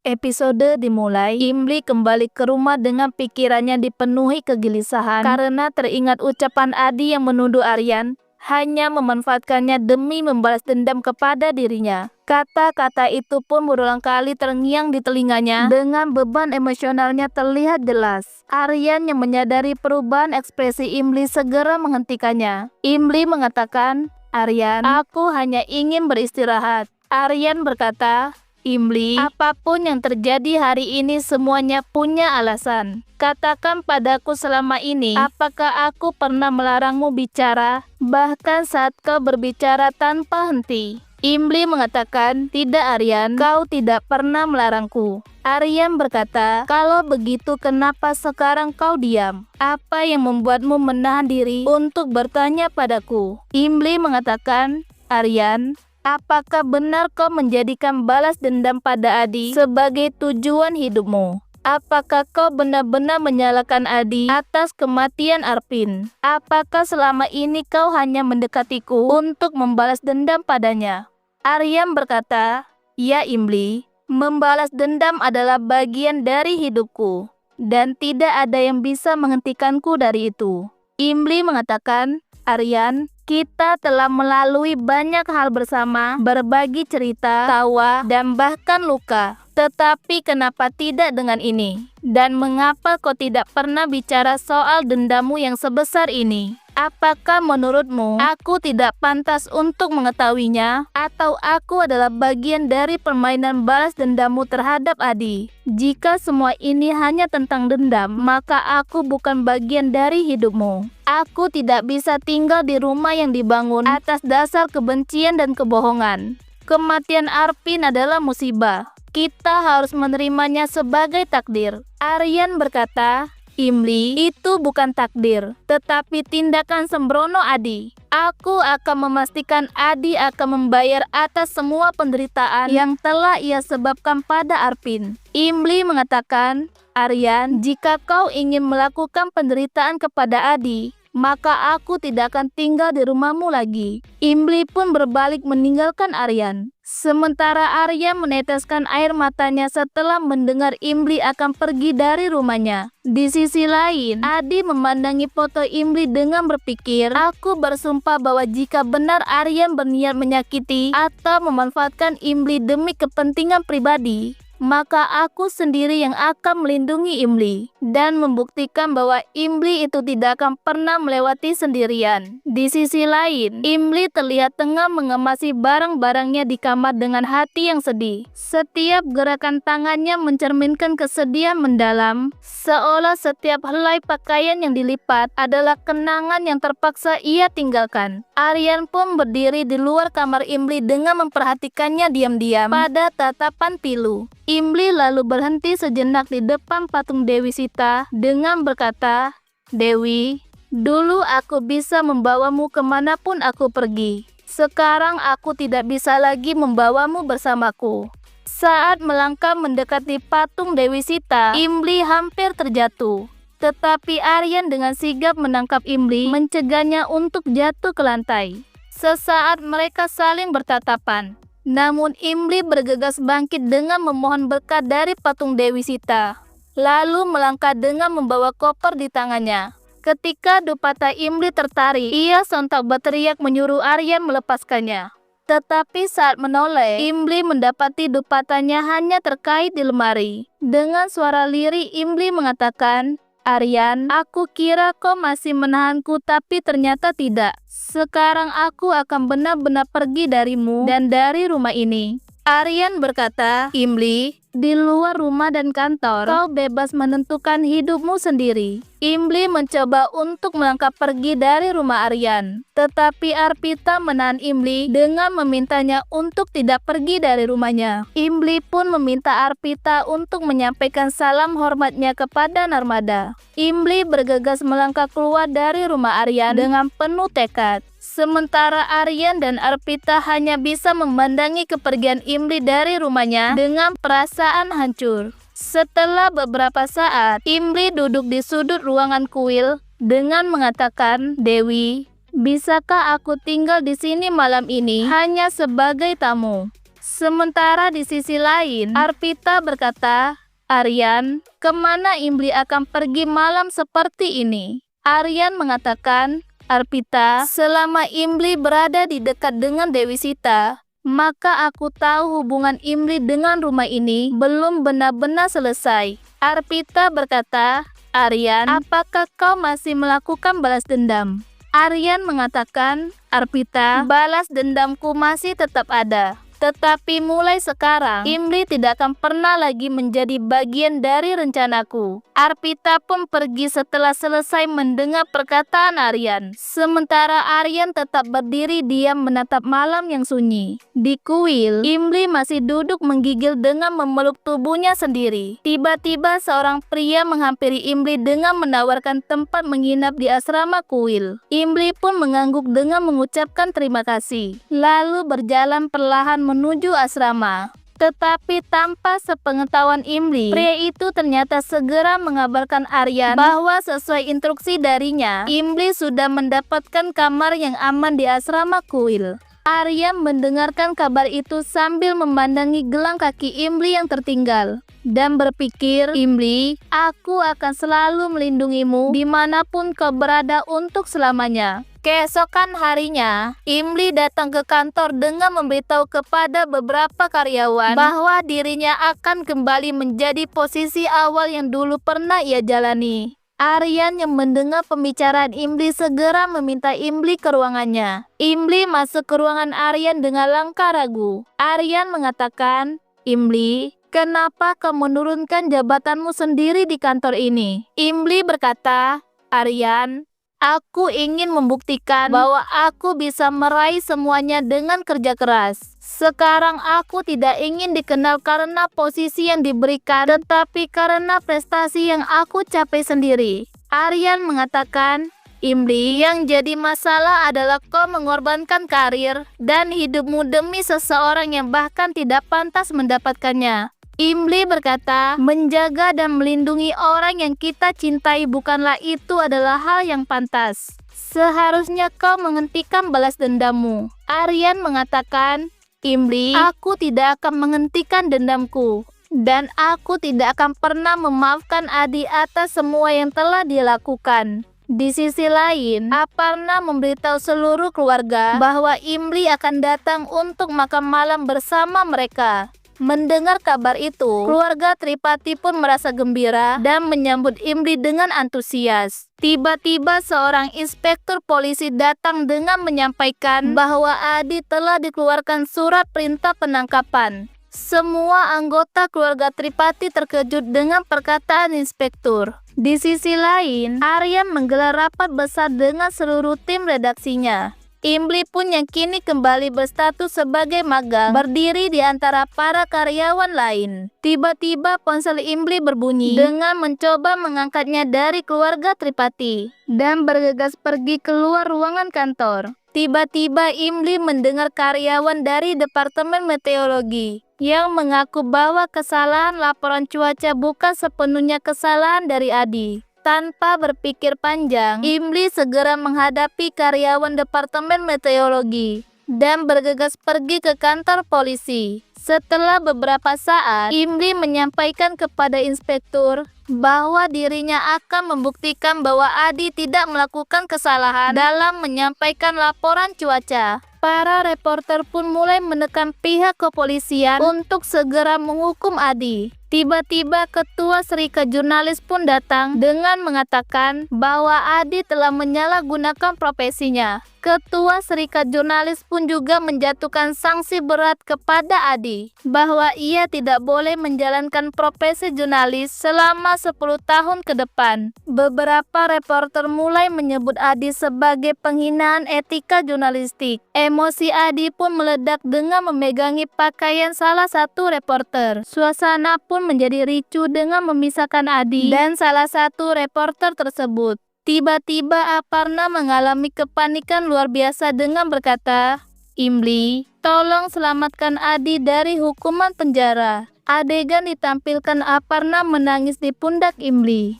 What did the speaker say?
Episode dimulai, Imli kembali ke rumah dengan pikirannya dipenuhi kegelisahan karena teringat ucapan Adi yang menuduh Aryan hanya memanfaatkannya demi membalas dendam kepada dirinya. Kata-kata itu pun berulang kali terngiang di telinganya. Dengan beban emosionalnya terlihat jelas, Aryan yang menyadari perubahan ekspresi Imli segera menghentikannya. Imli mengatakan, "Aryan, aku hanya ingin beristirahat." Aryan berkata, "Imli, apapun yang terjadi hari ini semuanya punya alasan. Katakan padaku selama ini, apakah aku pernah melarangmu bicara, bahkan saat kau berbicara tanpa henti?" Imli mengatakan, "Tidak Aryan, kau tidak pernah melarangku." Aryan berkata, "Kalau begitu kenapa sekarang kau diam? Apa yang membuatmu menahan diri untuk bertanya padaku?" Imli mengatakan, "Aryan, apakah benar kau menjadikan balas dendam pada Adi sebagai tujuan hidupmu? Apakah kau benar-benar menyalahkan Adi atas kematian Arpin? Apakah selama ini kau hanya mendekatiku untuk membalas dendam padanya?" Aryan berkata, "Ya Imli, membalas dendam adalah bagian dari hidupku, dan tidak ada yang bisa menghentikanku dari itu." Imli mengatakan, "Aryan, kita telah melalui banyak hal bersama, berbagi cerita, tawa, dan bahkan luka. Tetapi kenapa tidak dengan ini? Dan mengapa kau tidak pernah bicara soal dendammu yang sebesar ini? Apakah menurutmu aku tidak pantas untuk mengetahuinya? Atau aku adalah bagian dari permainan balas dendammu terhadap Adi? Jika semua ini hanya tentang dendam, maka aku bukan bagian dari hidupmu. Aku tidak bisa tinggal di rumah yang dibangun atas dasar kebencian dan kebohongan. Kematian Arpin adalah musibah. Kita harus menerimanya sebagai takdir." Aryan berkata, "Imli, itu bukan takdir, tetapi tindakan sembrono Adi. Aku akan memastikan Adi akan membayar atas semua penderitaan yang telah ia sebabkan pada Arpin." Imli mengatakan, "Aryan, jika kau ingin melakukan penderitaan kepada Adi, maka aku tidak akan tinggal di rumahmu lagi." Imli pun berbalik meninggalkan Aryan. Sementara Aryan meneteskan air matanya setelah mendengar Imli akan pergi dari rumahnya. Di sisi lain, Adi memandangi foto Imli dengan berpikir, "Aku bersumpah bahwa jika benar Aryan berniat menyakiti atau memanfaatkan Imli demi kepentingan pribadi, maka aku sendiri yang akan melindungi Imli dan membuktikan bahwa Imli itu tidak akan pernah melewati sendirian." Di sisi lain, Imli terlihat tengah mengemasi barang-barangnya di kamar dengan hati yang sedih. Setiap gerakan tangannya mencerminkan kesedihan mendalam, seolah setiap helai pakaian yang dilipat adalah kenangan yang terpaksa ia tinggalkan. Aryan pun berdiri di luar kamar Imli dengan memperhatikannya diam-diam pada tatapan pilu. Imli lalu berhenti sejenak di depan patung Dewi Sita dengan berkata, "Dewi, dulu aku bisa membawamu kemanapun aku pergi. Sekarang aku tidak bisa lagi membawamu bersamaku." Saat melangkah mendekati patung Dewi Sita, Imli hampir terjatuh. Tetapi Aryan dengan sigap menangkap Imli, mencegahnya untuk jatuh ke lantai. Sesaat mereka saling bertatapan. Namun Imli bergegas bangkit dengan memohon berkat dari patung Dewi Sita, lalu melangkah dengan membawa koper di tangannya. Ketika dupata Imli tertarik, ia sontak berteriak menyuruh Aryan melepaskannya. Tetapi saat menoleh, Imli mendapati dupatanya hanya terkait di lemari. Dengan suara lirih Imli mengatakan, "Aryan, aku kira kau masih menahanku, tapi ternyata tidak. Sekarang aku akan benar-benar pergi darimu dan dari rumah ini." Aryan berkata, "Imli, di luar rumah dan kantor, kau bebas menentukan hidupmu sendiri." Imli mencoba untuk melangkah pergi dari rumah Aryan, tetapi Arpita menahan Imli dengan memintanya untuk tidak pergi dari rumahnya. Imli pun meminta Arpita untuk menyampaikan salam hormatnya kepada Narmada. Imli bergegas melangkah keluar dari rumah Aryan dengan penuh tekad. Sementara Aryan dan Arpita hanya bisa memandangi kepergian Imli dari rumahnya dengan perasaan hancur. Setelah beberapa saat, Imli duduk di sudut ruangan kuil dengan mengatakan, "Dewi, bisakah aku tinggal di sini malam ini hanya sebagai tamu?" Sementara di sisi lain, Arpita berkata, "Aryan, kemana Imli akan pergi malam seperti ini?" Aryan mengatakan, "Arpita, selama Imli berada di dekat dengan Dewi Sita, maka aku tahu hubungan Imli dengan rumah ini belum benar-benar selesai." Arpita berkata, "Aryan, apakah kau masih melakukan balas dendam?" Aryan mengatakan, "Arpita, balas dendamku masih tetap ada. Tetapi mulai sekarang, Imli tidak akan pernah lagi menjadi bagian dari rencanaku." Arpita pun pergi setelah selesai mendengar perkataan Aryan. Sementara Aryan tetap berdiri diam menatap malam yang sunyi. Di kuil, Imli masih duduk menggigil dengan memeluk tubuhnya sendiri. Tiba-tiba seorang pria menghampiri Imli dengan menawarkan tempat menginap di asrama kuil. Imli pun mengangguk dengan mengucapkan terima kasih, lalu berjalan perlahan menuju asrama. Tetapi tanpa sepengetahuan Imli, pria itu ternyata segera mengabarkan Aryan bahwa sesuai instruksi darinya, Imli sudah mendapatkan kamar yang aman di asrama kuil. Aryan mendengarkan kabar itu sambil memandangi gelang kaki Imli yang tertinggal dan berpikir, "Imli, aku akan selalu melindungimu dimanapun kau berada untuk selamanya." Keesokan harinya, Imli datang ke kantor dengan memberitahu kepada beberapa karyawan bahwa dirinya akan kembali menjadi posisi awal yang dulu pernah ia jalani. Aryan yang mendengar pembicaraan Imli segera meminta Imli ke ruangannya. Imli masuk ke ruangan Aryan dengan langkah ragu. Aryan mengatakan, "Imli, kenapa kau menurunkan jabatanmu sendiri di kantor ini?" Imli berkata, "Aryan, aku ingin membuktikan bahwa aku bisa meraih semuanya dengan kerja keras. Sekarang aku tidak ingin dikenal karena posisi yang diberikan, tetapi karena prestasi yang aku capai sendiri." Aryan mengatakan, "Imli, yang jadi masalah adalah kau mengorbankan karir dan hidupmu demi seseorang yang bahkan tidak pantas mendapatkannya." Imli berkata, "Menjaga dan melindungi orang yang kita cintai bukanlah itu adalah hal yang pantas. Seharusnya kau menghentikan balas dendammu." Aryan mengatakan, "Imli, aku tidak akan menghentikan dendamku. Dan aku tidak akan pernah memaafkan Adi atas semua yang telah dia lakukan." Di sisi lain, Aparna memberitahu seluruh keluarga bahwa Imli akan datang untuk makan malam bersama mereka. Mendengar kabar itu, keluarga Tripati pun merasa gembira dan menyambut Imli dengan antusias. Tiba-tiba seorang inspektur polisi datang dengan menyampaikan bahwa Adi telah dikeluarkan surat perintah penangkapan. Semua anggota keluarga Tripati terkejut dengan perkataan inspektur. Di sisi lain, Aryan menggelar rapat besar dengan seluruh tim redaksinya. Imli pun yang kini kembali berstatus sebagai magang, berdiri di antara para karyawan lain. Tiba-tiba ponsel Imli berbunyi dengan mencoba mengangkatnya dari keluarga Tripati dan bergegas pergi keluar ruangan kantor. Tiba-tiba Imli mendengar karyawan dari Departemen Meteorologi yang mengaku bahwa kesalahan laporan cuaca bukan sepenuhnya kesalahan dari Adi. Tanpa berpikir panjang, Imli segera menghadapi karyawan Departemen Meteorologi dan bergegas pergi ke kantor polisi. Setelah beberapa saat, Imli menyampaikan kepada inspektur bahwa dirinya akan membuktikan bahwa Adi tidak melakukan kesalahan dalam menyampaikan laporan cuaca. Para reporter pun mulai menekan pihak kepolisian untuk segera menghukum Adi. Tiba-tiba Ketua Serikat Jurnalis pun datang dengan mengatakan bahwa Adi telah menyalahgunakan profesinya. Ketua Serikat Jurnalis pun juga menjatuhkan sanksi berat kepada Adi, bahwa ia tidak boleh menjalankan profesi jurnalis selama 10 tahun ke depan. Beberapa reporter mulai menyebut Adi sebagai penghinaan etika jurnalistik. Emosi Adi pun meledak dengan memegangi pakaian salah satu reporter. Suasana pun menjadi ricuh dengan memisahkan Adi dan salah satu reporter tersebut. Tiba-tiba Aparna mengalami kepanikan luar biasa dengan berkata, "Imli, tolong selamatkan Adi dari hukuman penjara." Adegan ditampilkan Aparna menangis di pundak Imli.